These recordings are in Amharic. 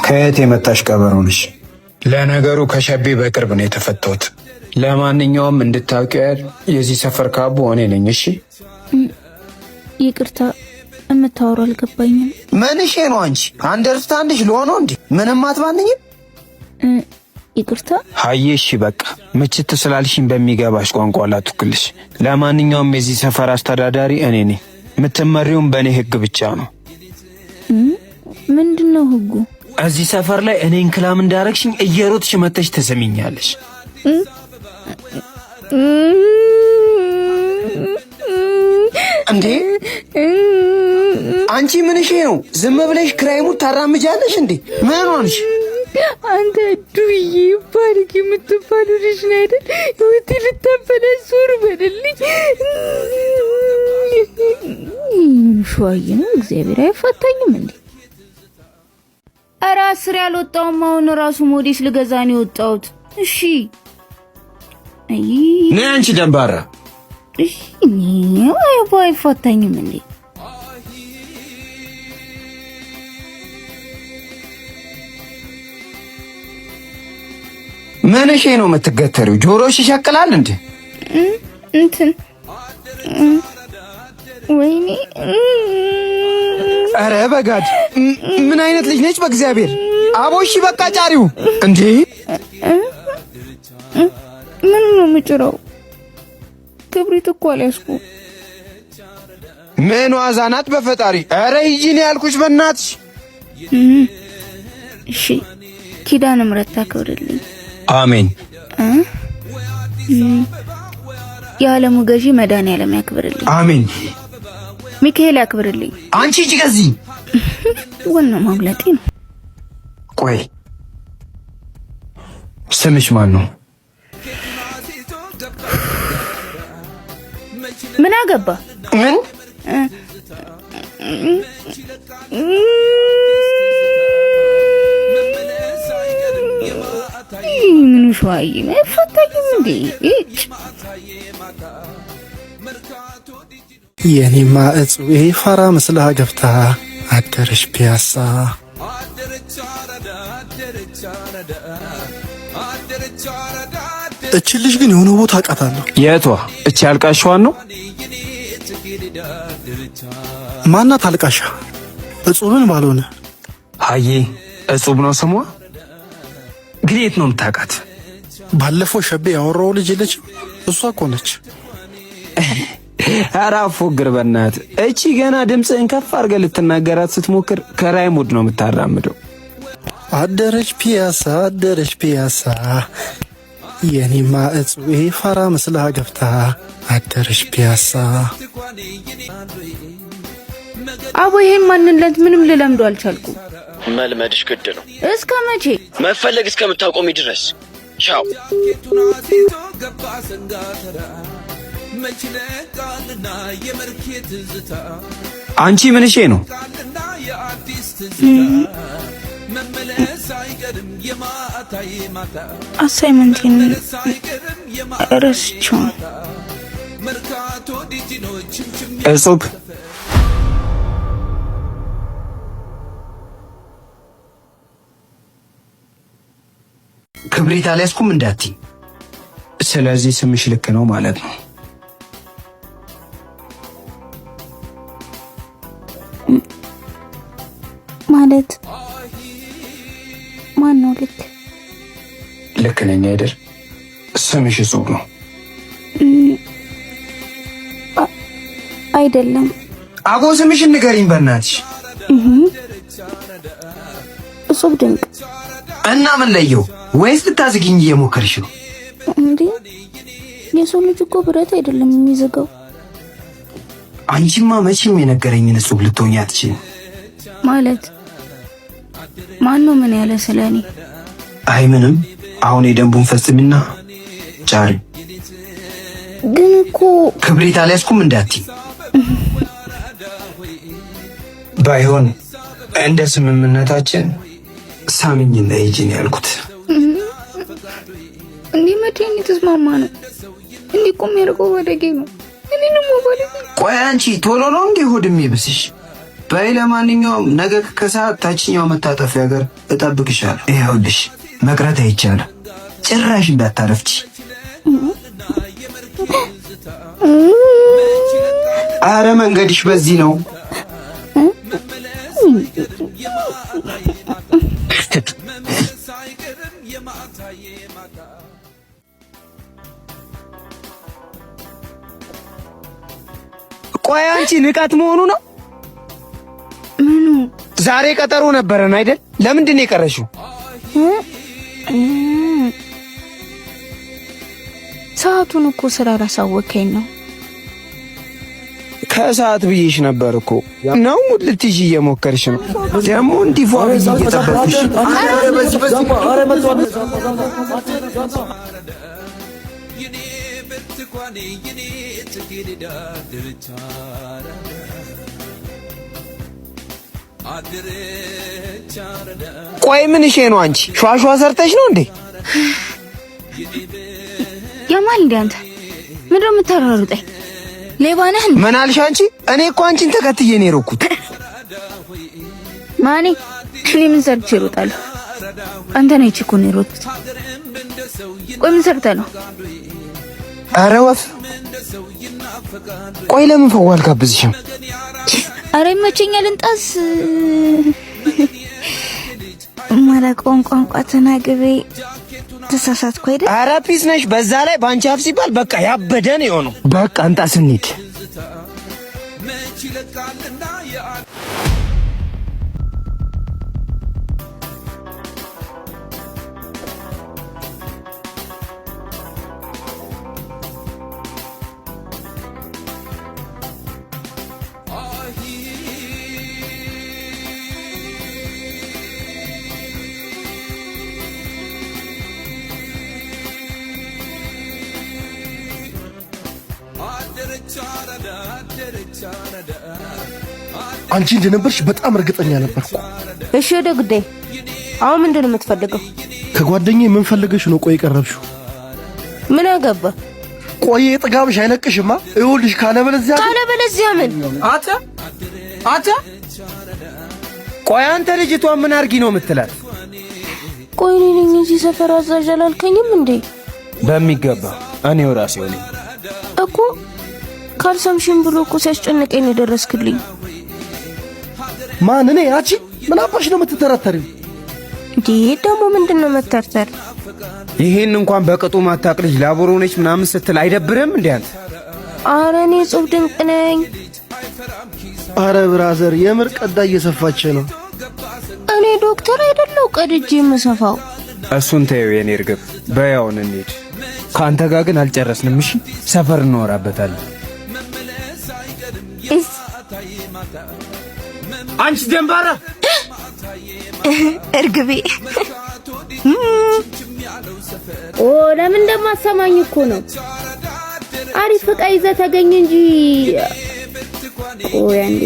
ከየት የመጣሽ ቀበሮ ነሽ? ለነገሩ ከሸቤ በቅርብ ነው የተፈታሁት። ለማንኛውም እንድታውቂው ያህል የዚህ ሰፈር ካቦ እኔ ነኝ። እሺ ይቅርታ፣ የምታወራው አልገባኝም። ምንሽ ነው አንቺ? አንደርስታንድሽ ለሆነ እንዴ? ምንም አትባንኝም? ይቅርታ ሀዬ። እሺ በቃ ምችት ስላልሽኝ በሚገባሽ ቋንቋ ላቱክልሽ። ለማንኛውም የዚህ ሰፈር አስተዳዳሪ እኔ ነኝ። የምትመሪውም በእኔ ህግ ብቻ ነው። ምንድነው ህጉ? እዚህ ሰፈር ላይ እኔን ክላም እንዳረግሽኝ እየሮጥሽ መተሽ ተሰሚኛለሽ። እንዴ አንቺ ምንሽ ነው? ዝም ብለሽ ክራይሙት ታራምጃለሽ እንዴ? ምን ሆንሽ? አንተ ዱዬ ባሪክ የምትባሉ ልጅ ነው አይደል? ህይወቴ ልታበላሽ ዞር በልልኝ። ሸዋዬ ነው እግዚአብሔር አይፈታኝም እንዴ? ኧረ አስር ያልወጣውም አሁን ራሱ ሞዴስ ልገዛ ነው የወጣሁት። እሺ ነይ አንቺ ደንባራ። እሺ አይፈታኝም እንዴ? ምንሽ ነው የምትገተሪው? ጆሮሽ ይሸቅላል እንዴ? እንትን ወይኔ አረ በጋድ ምን አይነት ልጅ ነች? በእግዚአብሔር አቦሺ በቃ ጫሪው እንዴ! ምን ነው የምጭረው? ክብሪት እኮ አልያዝኩም። ምን ዋዛ ናት በፈጣሪ። አረ ሂጂ ነው ያልኩሽ በእናትሽ። እሺ ኪዳነ ምሕረት ታክብርልኝ። አሜን። የዓለሙ ገዢ መድኃኒዓለም ያክብርልኝ። አሜን። ሚካኤል ያክብርልኝ። አንቺ እጅ ከዚህ ወና ማምለጤ ነው። ቆይ ስምሽ ማን ነው? ምን አገባ? ምን ምን ሸዋዬ አይፈታኝም እንዴ? የኔማ እጽዌ ፋራ መስላ ገብታ አደረች ፒያሳ። እቺ ልጅ ግን የሆነ ቦታ አውቃታለሁ። የቷ? እቺ አልቃሻዋን ነው? ማናት አልቃሻ? እጹብን ባልሆነ ሀዬ እጹብ ነው ስሟ። ግን የት ነው የምታውቃት? ባለፈው ሸቤ ያወራው ልጅ የለችም? እሷ እኮ ነች። ኧረ አፎግር በእናትህ። እቺ ገና ድምፅህን ከፍ አድርገህ ልትናገራት ስትሞክር ከራይ ሙድ ነው የምታራምደው። አደረች ፒያሳ አደረች ፒያሳ የኔማ እጽዌ ፋራ መስላ ገብታ አደረች ፒያሳ። አቦ ይሄን ማንነት ምንም ልለምዶ አልቻልኩም። መልመድሽ ግድ ነው። እስከ መቼ? መፈለግ እስከምታቆሚ ድረስ። ቻው። አንቺ ምንሽ ነው? አሳይመንቴን ረስቼው። እጹብ ክብሪት አልያዝኩም እንዳትይ። ስለዚህ ስምሽ ልክ ነው ማለት ነው። ማለት ማን ነው ልክ? ልክ ነኝ አይደል? ስምሽ እጹብ ነው አይደለም? አቦ ስምሽን ንገሪኝ በእናትሽ። እጹብ ድንቅ። እና ምን ለየው? ወይስ ልታዝግኝ እየሞከርሽ ነው እንዴ? የሰው ልጅ እኮ ብረት አይደለም የሚዘጋው። አንቺማ መቼም የነገረኝን እጹብ ልትሆኚ አትችይም። ማለት ማን ነው ምን ያለ ስለኔ? አይ ምንም። አሁን የደንቡን ፈጽሚና ጫሪ። ግን እኮ ክብሪት አልያዝኩም እንዳትይ። ባይሆን እንደ ስምምነታችን ሳሚኝና ሂጂን ያልኩት። እንዴ መቼም የተስማማ ነው። እንዴ ቆም ያርገው ወደጌ ነው። እኔንም ወባለ። ቆይ አንቺ ቶሎ ነው እንዴ ሆድ የሚብስሽ? በይ ለማንኛውም ነገ ከሰዓት ታችኛው መታጠፊያ ጋር እጠብቅሻለሁ። ይኸውልሽ መቅረት አይቻልም። ጭራሽ እንዳታረፍቺ። አረ መንገድሽ በዚህ ነው። ቆይ አንቺ ንቀት መሆኑ ነው? ምኑ? ዛሬ ቀጠሮ ነበረን አይደል? ለምንድን ነው የቀረሽው? ሰዓቱን እኮ ስላላሳወከኝ ነው። ከሰዓት ብዬሽ ነበር እኮ ነው። ልትይዥ እየሞከርሽ ነው ደግሞ እንዲህ ፏ ብዬ እየጠበቅሽ። ቆይ ምን እሺ ነው አንቺ ሿሿ ሰርተሽ ነው እንዴ? ያማል እንዴ አንተ ምንድን ነው የምታሯሩጠኝ? ሌባ ነህ? ምን አልሽ አንቺ? እኔ እኮ አንቺን ተከትዬ ነው የሮኩት። ማኔ እኔ ምን ሰርቼ እሮጣለሁ? አንተ ነህ እኮ ነው የሮጥኩት። ቆይ ምን ሰርተህ ነው? ኧረ ወፍ ቆይ ለምን ፈዋ አልጋብዝሽም? ኧረ ይመቸኛል። እንጣስ ማላውቀውን ቋንቋ ተናግሬ ተሳሳትኩ አይደል? ኧረ ፒስ ነሽ። በዛ ላይ ባንቺ አፍ ሲባል በቃ ያበደ ነው የሆነው። በቃ እንጣስ እንሂድ። አንቺ እንደነበርሽ በጣም እርግጠኛ ነበርኩ። እሺ ወደ ጉዳይ አሁን ምንድን ነው የምትፈልገው? ከጓደኛዬ ምን ፈልገሽ ነው ቆይ የቀረብሽው? ምን አገባ? ቆይ ጥጋብሽ አይለቅሽማ። ይኸውልሽ ካለበለዚያ ምን አታ ቆይ አንተ ልጅቷን ምን አርጊ ነው የምትላት? ቆይ እኔ ነኝ እዚህ ሰፈር አዛዥ አላልከኝም እንዴ? በሚገባ እኔው ራሴው ነኝ እኮ። ካልሰምሽም ብሎ እኮ ሲያስጨንቀኝ ነው የደረስክልኝ። ማን እኔ? አንቺ ምን አባሽ ነው የምትተረተሪው? እንዴ ደግሞ ምንድነው መተርተር? ይሄን እንኳን በቅጡ ማታቅ ልጅ ላቦሮ ነች ምናምን ስትል አይደብርም እንዴ አንተ? ኧረ እኔ ጽሁፍ ድንቅ ነኝ። ኧረ ብራዘር የምር ቀዳ እየሰፋች ነው። እኔ ዶክተር አይደለሁ ቀድጄ የምሰፋው። እሱን ተይው የኔ እርግብ። በያውን እንሂድ። ከአንተ ጋር ግን አልጨረስንም። እሺ ሰፈር እንወራበታለን። አንቺ ደንባራ እርግቤ ለምን እንደማሰማኝ እኮ ነው። አሪፍ ዕቃ ይዘህ ተገኘ እንጂ አንዴ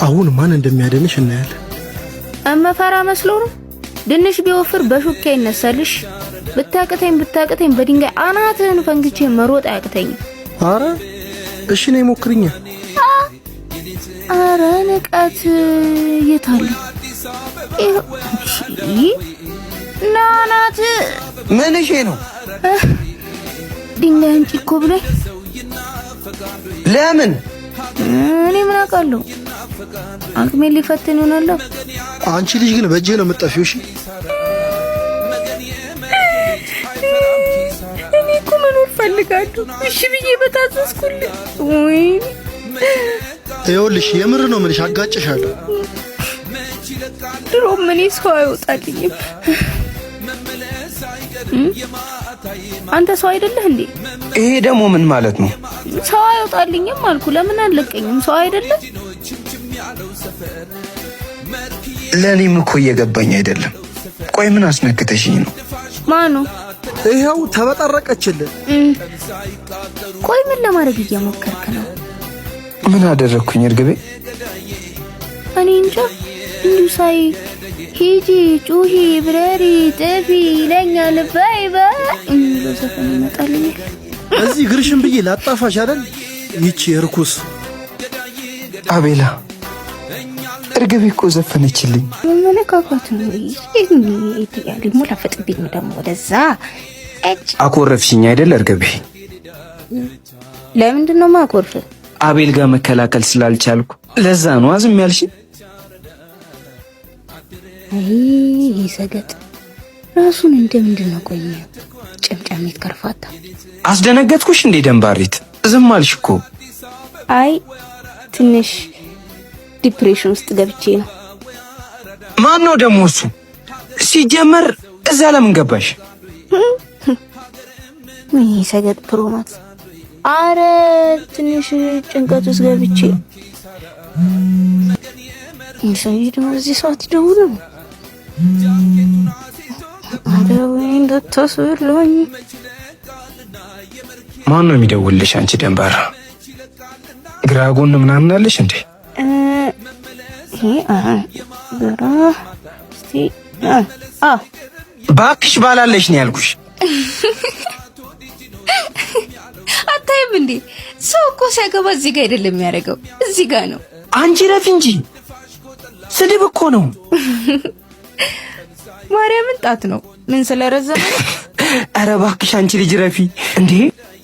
አሁን ማን እንደሚያደንሽ እናያለን። እመፈራ መስሎ ነው። ድንሽ ቢወፍር በሹካ ይነሳልሽ። ብታቅተኝ በድንጋይ አናትህን ፈንግቼ መሮጥ አያቅተኝም። ኧረ እሺ ነይ ሞክሪኛ። ኧረ ንቀት የታለ? ናናት ምን እሺ ነው? ድንጋይ አንቺ እኮ ብለኝ። ለምን? እኔ ምን አውቃለሁ? አቅሜን ሊፈትን ይሆናል። አንቺ ልጅ ግን በእጄ ነው የምጠፊው። እሺ እኔ እኮ መኖር ፈልጋለሁ። እሺ ብዬ በታዘዝኩልህ። ወይ ይኸውልሽ የምር ነው የምልሽ፣ አጋጭሻለሁ። ድሮም እኔ ሰው አይወጣልኝም። አንተ ሰው አይደለህ እንዴ? ይሄ ደግሞ ምን ማለት ነው? ሰው አይወጣልኝም አልኩ። ለምን አለቀኝም? ሰው አይደለም? ለኔም እኮ እየገባኝ አይደለም። ቆይ ምን አስነክተሽኝ ነው? ማኑ? ይኸው ተበጠረቀችልን። ቆይ ምን ለማድረግ እየሞከርክ ነው? ምን አደረግኩኝ እርግቤ? እኔ እንጃ። እንዲሁ ሳይ ሂጂ ጩሂ ብረሪ ጥፊ ይለኛል። ባይ ዘፈን ይመጣልኝ። እዚህ ግርሽን ብዬ ላጣፋሽ አይደል? ይቺ እርኩስ አቤላ እርግቤ እኮ ዘፈነችልኝ። መነካካት ነው ይሄ ሞላ ፈጥብኝ ደግሞ ወደዛ አኮረፍሽኝ አይደል እርግቤ? ለምንድን ነው ማኮርፍ? አቤል ጋር መከላከል ስላልቻልኩ ለዛ ነው አዝም ያልሽ። አይ ሰገጥ ራሱን እንደምንድን ነው ቆየ ጭምጫሚት ከርፋታ አስደነገጥኩሽ እንዴ ደንባሪት? ዝም አልሽ እኮ። አይ ትንሽ ዲፕሬሽን ውስጥ ገብቼ ነው። ማን ነው ደግሞ እሱ? ሲጀመር እዛ ለምን ገባሽ? ወይ ሰገጥ ፕሮማክስ አረ ትንሽ ጭንቀት ውስጥ ገብቼ እንሰይ ደግሞ እዚህ ሰዓት ይደውሉ። አረ ወይ እንደተሰለኝ ማን ነው የሚደውልሽ? አንቺ ደንባራ ግራ ጎን ምናምን አለሽ እንዴ? ግራ እስቲ ባክሽ ባላለሽ ነው ያልኩሽ። አታይም እንዴ? ሰው እኮ ሲያገባ እዚህ ጋር አይደለም የሚያደርገው፣ እዚህ ጋር ነው። አንቺ ረፊ እንጂ ስድብ እኮ ነው። ማርያምን ጣት ነው ምን ስለረዘመ። ኧረ እባክሽ አንቺ ልጅ ረፊ እንዴ!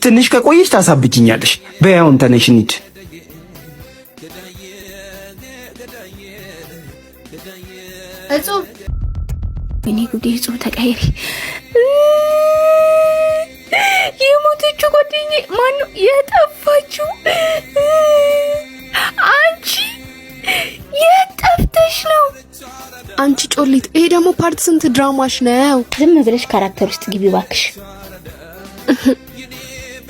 ትንሽ ከቆየሽ ታሳብቂኛለሽ። በያውን ተነሽ እንሂድ። እጹብ እኔ ጉዴ! እጹብ ተቀይሪ። የሞተችው ጓደኛዬ ማነው? የጠፋችው አንቺ የጠፍተሽ ነው? አንቺ ጮሊት፣ ይሄ ደግሞ ፓርት ስንት ድራማሽ ነው? ዝም ብለሽ ካራክተር ውስጥ ግቢ ባክሽ።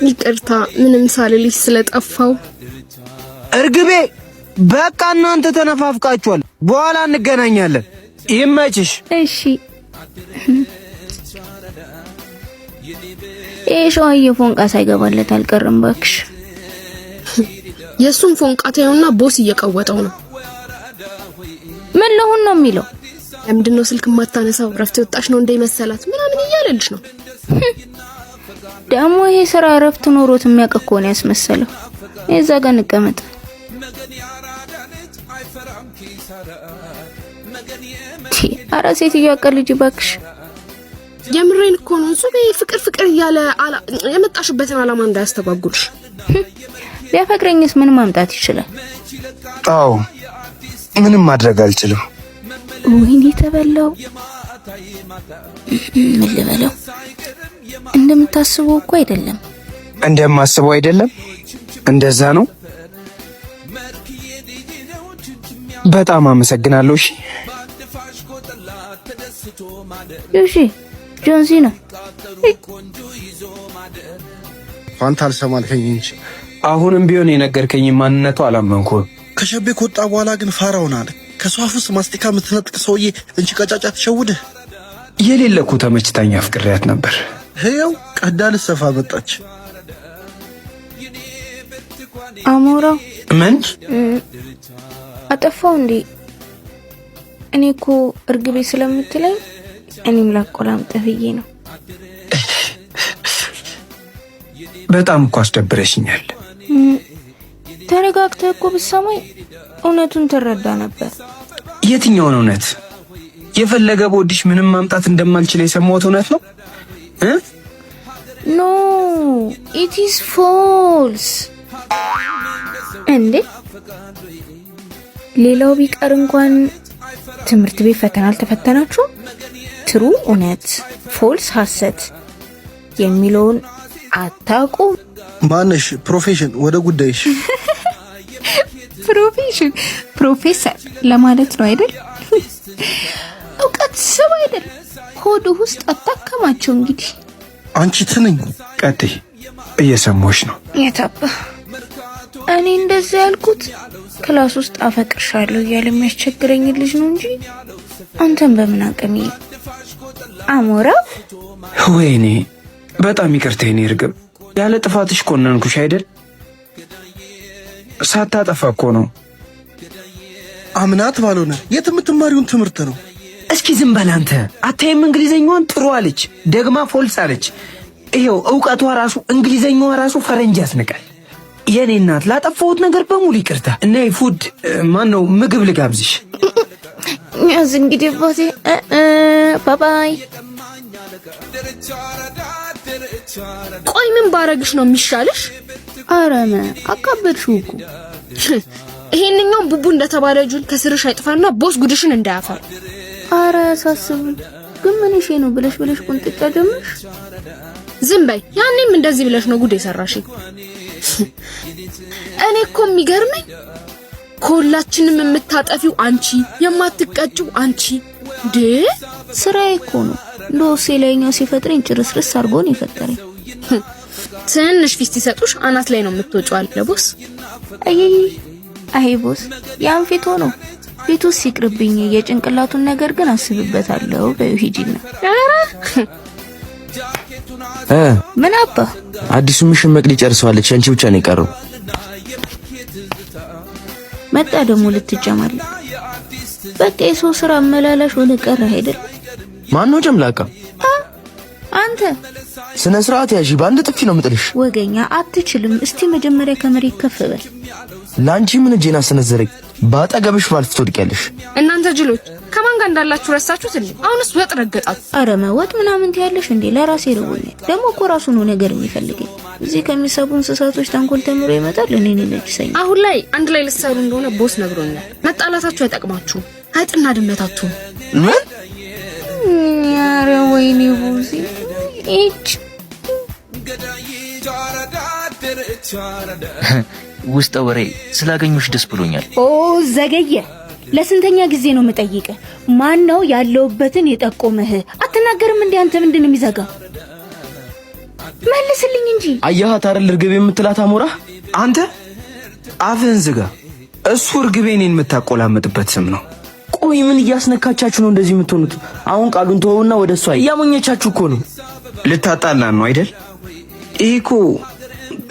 ይቅርታ ምንም ሳልልሽ ስለጠፋው። እርግቤ በቃ እናንተ ተነፋፍቃችኋል፣ በኋላ እንገናኛለን። ይመችሽ። እሺ ሸዋዬ ፎንቃ ሳይገባለት አልቀርም ባክሽ። የሱን ፎንቃ ታዩና ቦስ እየቀወጠው ነው። ምን ለሁን ነው የሚለው? ለምንድነው ስልክ ማታነሳው? ረፍት ወጣሽ ነው እንደመሰላት ምናምን እያለልሽ ነው። ደግሞ ይሄ ስራ ረፍት ኖሮት የሚያቀኮ ነው ያስመሰለው። እዛ ጋር እንቀመጥ። አራ ሴትዮ አቀልጂ ባክሽ። የምሬን እኮ ነው። ሱቤ ፍቅር ፍቅር እያለ የመጣሽበትን አላማ እንዳያስተጓጉልሽ። ቢያፈቅረኝስ ምን ማምጣት ይችላል? አዎ ምንም ማድረግ አልችልም። ወይኔ ተበላው። ምን ልበለው? እንደምታስበው እኮ አይደለም። እንደማስበው አይደለም? እንደዛ ነው። በጣም አመሰግናለሁ። እሺ ጆንሲ ነው ፋንታ አልሰማልከኝ እንጂ አሁንም ቢሆን የነገርከኝ ማንነቱ አላመንኩም። ከሸቤ ከወጣ በኋላ ግን ፋራውን አለ። ከሷፉስ ማስቲካ የምትነጥቅ ሰውዬ እንቺ ቀጫጫ ተሸውደ የሌለኩ ተመችታኛ ፍቅሪያት ነበር። ይኸው ቀዳ ልሰፋ መጣች። አሞራው ምን አጠፋው እንዴ? እኔ እኮ እርግቤ ስለምትለኝ እኔም ላቆላምጠህ ብዬ ነው። በጣም እኮ አስደብረሽኛል። ተረጋግተህ እኮ ብትሰማኝ እውነቱን ትረዳ ነበር። የትኛውን እውነት? የፈለገ ቦድሽ ምንም ማምጣት እንደማልችል የሰማሁት እውነት ነው? ኖ ኢት ኢዝ ፎልስ። እንዴ ሌላው ቢቀር እንኳን ትምህርት ቤት ፈተና አልተፈተናችሁ? ትሩ እውነት፣ ፎልስ ሐሰት የሚለውን አታውቁም? ማነሽ? ፕሮፌሽን ወደ ጉዳይሽ። ፕሮፌሽን ፕሮፌሰር ለማለት ነው አይደል? እውቀት ሰው አይደል ሆዱ ውስጥ አታከማቸው። እንግዲህ አንቺ ትንኝ ቀጥይ፣ እየሰማሁሽ ነው። የታባ እኔ እንደዚህ ያልኩት ክላስ ውስጥ አፈቅርሻለሁ እያለ የሚያስቸግረኝ ልጅ ነው እንጂ አንተን በምን አቅም አሞራ። ወይኔ በጣም ይቅርታ የኔ እርግብ፣ ያለ ጥፋትሽ ኮነንኩሽ አይደል? ሳታጠፋ እኮ ነው። አምናት ባልሆነ የት የምትማሪውን ትምህርት ነው? እስኪ ዝም በል አንተ። አታይም? እንግሊዘኛዋን ጥሩ አለች፣ ደግማ ፎልስ አለች። ይሄው እውቀቷ ራሱ እንግሊዘኛዋ ራሱ ፈረንጅ ያስንቃል። የኔ እናት ላጠፋሁት ነገር በሙሉ ይቅርታ። እና ፉድ ማን ነው ምግብ ልጋብዝሽ? ያዝ እንግዲህ አባቴ ባባይ። ቆይ ምን ባረግሽ ነው የሚሻልሽ? አረመ አቃበድሽው እኮ። ይሄንኛው ቡቡ እንደተባለ ጁል ከስርሽ አይጥፋና ቦስ ጉድሽን እንዳያፈር። አረ ሳስብ ግን ምን እሺ ነው ብለሽ ቁንጥጫ ጀምርሽ። ዝም በይ። ያኔም እንደዚህ ብለሽ ነው ጉድ የሰራሽ። እኔ እኮ የሚገርመኝ ሁላችንም የምታጠፊው አንቺ፣ የማትቀጭው አንቺ። ስራዬ እኮ ነው። ሎሴ ላይኛው ሲፈጥረኝ ጭርስርስ አርጎን ይፈጠረኝ። ትንሽ ፊስት ይሰጡሽ አናት ላይ ነው የምትወጪው አለ ቦስ። አይ ቦስ ያን ፊት ሆኖ ፊቱስ ሲቅርብኝ የጭንቅላቱን ነገር ግን አስብበታለሁ። በሂጂና ምን አባ አዲሱ ሚሽን መቅዲ ጨርሰዋለች። አንቺ ብቻ ነው የቀረው። መጣ ደግሞ ልትጀማል። በቃ የሰው ስራ አመላላሽ ሆነ ቀረ አይደል? ማን ነው ጨምላቃ? አንተ ስነ ስርዓት ያዢ። በአንድ ጥፊ ነው የምጥልሽ። ወገኛ አትችልም። እስቲ መጀመሪያ ከመሬት ከፍ በል። ላንቺ ምን እጄና ሰነዘረኝ። ባጠገብሽ ባልፍ ትወድቂያለሽ። እናንተ ጅሎች ከማን ጋር እንዳላችሁ ረሳችሁት እንዴ? አሁንስ ወጥ ረገጣችሁ። አረ መወጥ ምናምን ትያለሽ እንዴ? ለራሴ ረውኝ ደግሞ እኮ ራሱ ነው ነገር የሚፈልገኝ። እዚህ ከሚሰቡ እንስሳቶች ተንኮል ተምሮ ይመጣል። እኔ ነጭሰኝ። አሁን ላይ አንድ ላይ ልትሰሩ እንደሆነ ቦስ ነግሮኛል። መጣላታችሁ አይጠቅማችሁም። አይጥና ድመታችሁ ምን? አረ ወይኔ ቦሲ እጭ ውስጥ ወሬ ስላገኙሽ ደስ ብሎኛል። ኦ ዘገየ። ለስንተኛ ጊዜ ነው የምጠይቀ? ማን ነው ያለውበትን የጠቆመህ? አትናገርም እንዴ አንተ? ምንድነው የሚዘጋ? መልስልኝ እንጂ። አያሃት አይደል እርግቤ የምትላት አሞራ? አንተ አፍህን ዝጋ። እሱ እርግቤ እኔን የምታቆላምጥበት ስም ነው። ቆይ ምን እያስነካቻችሁ ነው እንደዚህ የምትሆኑት? አሁን ቃሉን ተወውና ወደሷ እያሞኘቻችሁ እኮ ነው። ልታጣላን ነው አይደል? ይሄ እኮ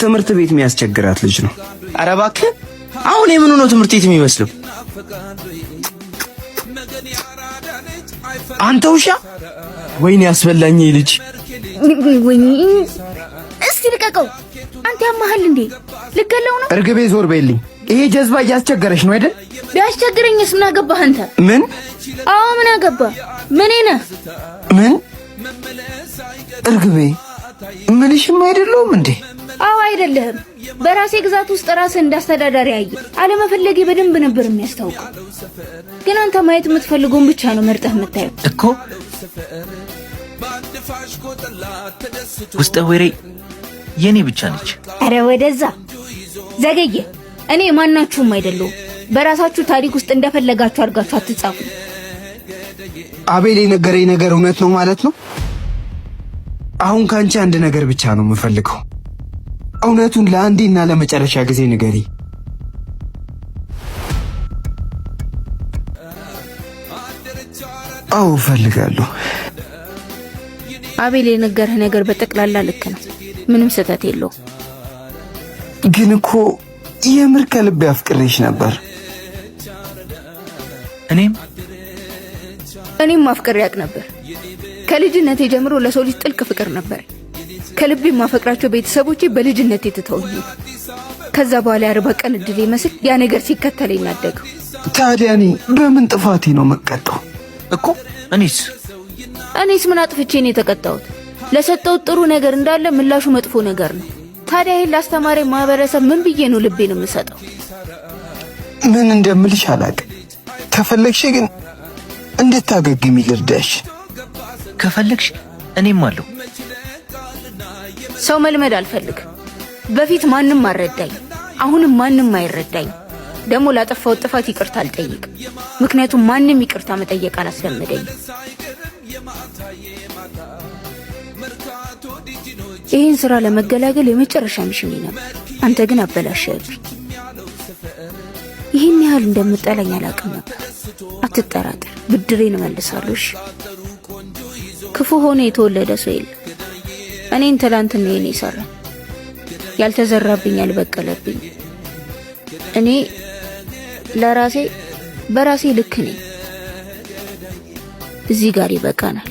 ትምህርት ቤት የሚያስቸግራት ልጅ ነው። ኧረ እባክህ አሁን የምኑ ነው ትምህርት ቤት የሚመስለው? አንተ ውሻ! ወይኔ ያስበላኝ ልጅ። ወይኔ እስቲ ልቀቀው። አንተ ያማሃል እንዴ? ልገለው ነው? እርግቤ ዞር በይልኝ። ይሄ ጀዝባ እያስቸገረሽ ነው አይደል? ቢያስቸግረኝስ ምን አገባህ አንተ? ምን? አዎ ምን አገባህ? ምን ነህ? ምን? እርግቤ ምንሽም አይደለሁም እንዴ? አዎ አይደለህም። በራሴ ግዛት ውስጥ ራስህ እንዳስተዳዳሪ አየ አለመፈለጌ በደንብ ነበር የሚያስታውቀው። ግን አንተ ማየት የምትፈልገውን ብቻ ነው መርጠህ የምታየው እኮ። ውስጥ ወሬ የኔ ብቻ ነች። አረ ወደዛ ዘገየ። እኔ ማናችሁም አይደለሁም። በራሳችሁ ታሪክ ውስጥ እንደፈለጋችሁ አድርጋችሁ አትጻፉ። አቤል የነገረኝ ነገር እውነት ነው ማለት ነው? አሁን ካንቺ አንድ ነገር ብቻ ነው የምፈልገው። እውነቱን ለአንዴና ለመጨረሻ ጊዜ ንገሪ። አዎ እፈልጋለሁ። አቤል የነገረህ ነገር በጠቅላላ ልክ ነው። ምንም ስህተት የለውም። ግን እኮ የምር ከልቤ አፍቅሬሽ ነበር። እኔም ማፍቀር ያቅ ነበር። ከልጅነቴ ጀምሮ ለሰው ልጅ ጥልቅ ፍቅር ነበር። ከልቤ ማፈቅራቸው ቤተሰቦቼ በልጅነቴ ትተውኝ ከዛ በኋላ 40 ቀን እድል ይመስል ያ ነገር ሲከተለኝ እናደገው። ታዲያ እኔ በምን ጥፋቴ ነው መቀጣው እኮ? እኔስ ምን አጥፍቼ ነው የተቀጣሁት? ለሰጠው ጥሩ ነገር እንዳለ ምላሹ መጥፎ ነገር ነው። ታዲያ ይሄን ላስተማሪ ማህበረሰብ ምን ብዬ ነው ልቤን የምሰጠው? ምን እንደምልሽ አላውቅም። ከፈለግሽ ግን እንድታገግሚ ልርዳሽ። ከፈለግሽ እኔም አለሁ። ሰው መልመድ አልፈልግም። በፊት ማንንም አልረዳኝ፣ አሁንም ማንንም አይረዳኝ። ደግሞ ላጠፋው ጥፋት ይቅርታ አልጠይቅ። ምክንያቱም ማንንም ይቅርታ መጠየቅ አላስለመደኝ። ይህን ስራ ለመገላገል የመጨረሻ ሚሽን ነበር። አንተ ግን አበላሸብኝ። ይህን ያህል እንደምጠላኝ አላውቅም ነበር። አትጠራጠር፣ ብድሬን እመልሳለሁ። ክፉ ሆነ የተወለደ ሰው የለም። እኔን ትላንትና የኔ ሰራ ያልተዘራብኝ ያልበቀለብኝ። እኔ ለራሴ በራሴ ልክ ነኝ። እዚህ ጋር ይበቃናል።